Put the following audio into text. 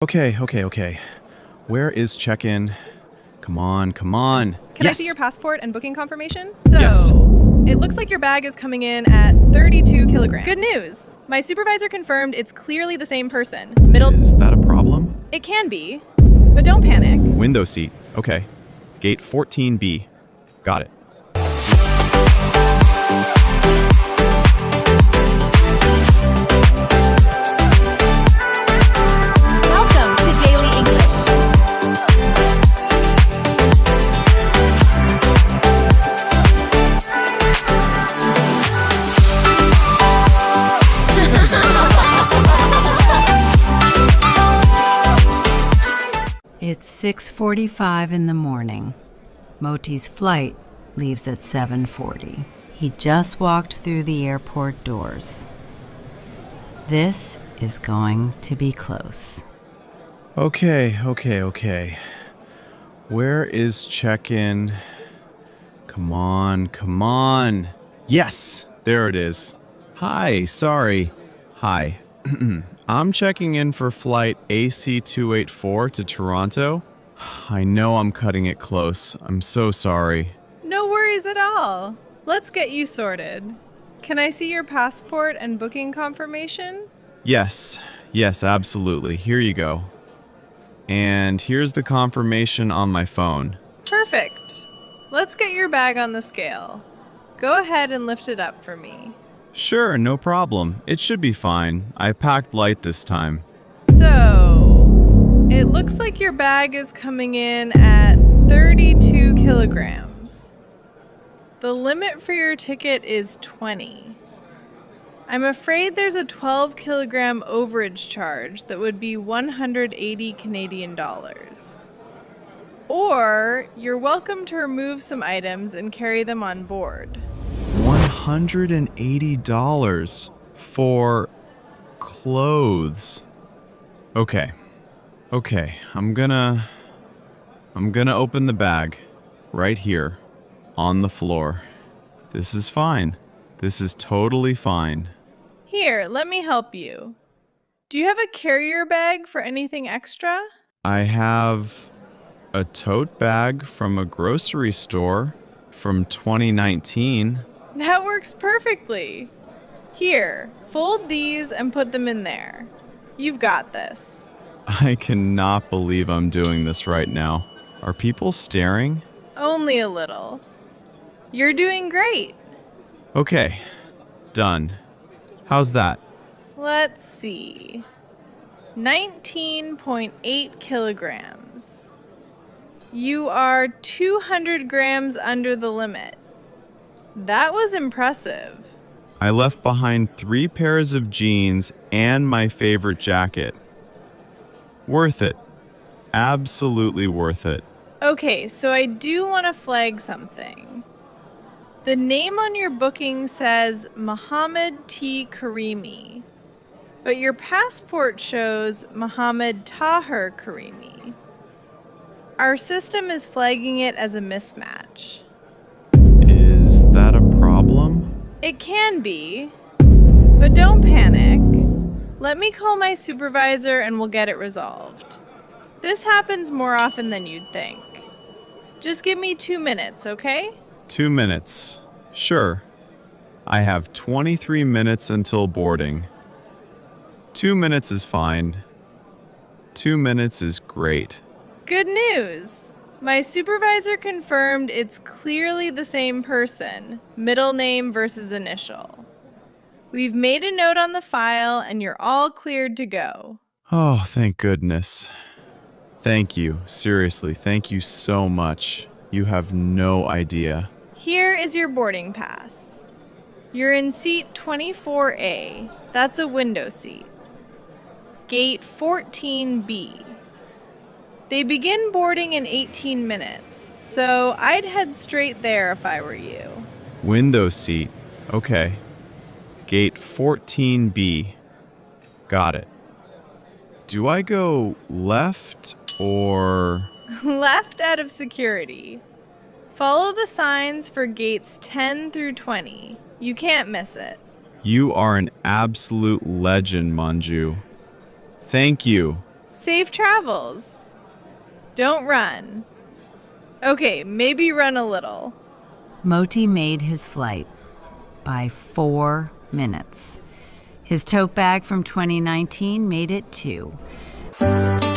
Okay. Where is check-in? Come on, come on. Can I Yes! see your passport and booking confirmation? Yes. It looks like your bag is coming in at 32 kilograms. Good news! My supervisor confirmed it's clearly the same person. Is that a problem? It can be, but don't panic. Window seat. Okay. Gate 14B. Got it. Welcome to Daily English. It's 6:45 in the morning. Moti's flight leaves at 7:40. He just walked through the airport doors. This is going to be close. Okay. Where is check-in? Come on. Yes! There it is. Hi, sorry. Hi. I'm checking in for flight AC284 to Toronto. I know I'm cutting it close. I'm so sorry. No worries at all. Let's get you sorted. Can I see your passport and booking confirmation? Yes, absolutely. Here you go. And here's the confirmation on my phone. Perfect. Let's get your bag on the scale. Go ahead and lift it up for me. Sure, no problem. It should be fine. I packed light this time. So, it looks like your bag is coming in at 32 kilograms. The limit for your ticket is 20. I'm afraid there's a 12 kilogram overage charge that would be 180 Canadian dollars. Or you're welcome to remove some items and carry them on board. $180 for clothes. Okay. I'm gonna open the bag right here on the floor. This is fine. This is totally fine. Here, let me help you. Do you have a carrier bag for anything extra? I have a tote bag from a grocery store from 2019. That works perfectly. Here, fold these and put them in there. You've got this. I cannot believe I'm doing this right now. Are people staring? Only a little. You're doing great. Okay, done. How's that? Let's see. 19.8 kilograms. You are 200 grams under the limit. That was impressive. I left behind 3 pairs of jeans and my favorite jacket. Worth it. Absolutely worth it. Okay, so I do want to flag something. The name on your booking says Mohammed T. Karimi, but your passport shows Mohammed Taher Karimi. Our system is flagging it as a mismatch. Is that a problem? It can be, but don't panic. Let me call my supervisor and we'll get it resolved. This happens more often than you'd think. Just give me 2 minutes, okay? 2 minutes. Sure. I have 23 minutes until boarding. 2 minutes is fine. 2 minutes is great. Good news! My supervisor confirmed it's clearly the same person, middle name versus initial. We've made a note on the file and you're all cleared to go. Oh, thank goodness. Thank you. Seriously, thank you so much. You have no idea. Here is your boarding pass. You're in seat 24A. That's a window seat. Gate 14B. They begin boarding in 18 minutes, so I'd head straight there if I were you. Window seat. Okay. Gate 14B. Got it. Do I go left or... Left out of security. Follow the signs for gates 10 through 20. You can't miss it. You are an absolute legend, Manjoo. Thank you. Safe travels. Don't run. Okay, maybe run a little. Moti made his flight by 4 minutes. His tote bag from 2019 made it 2.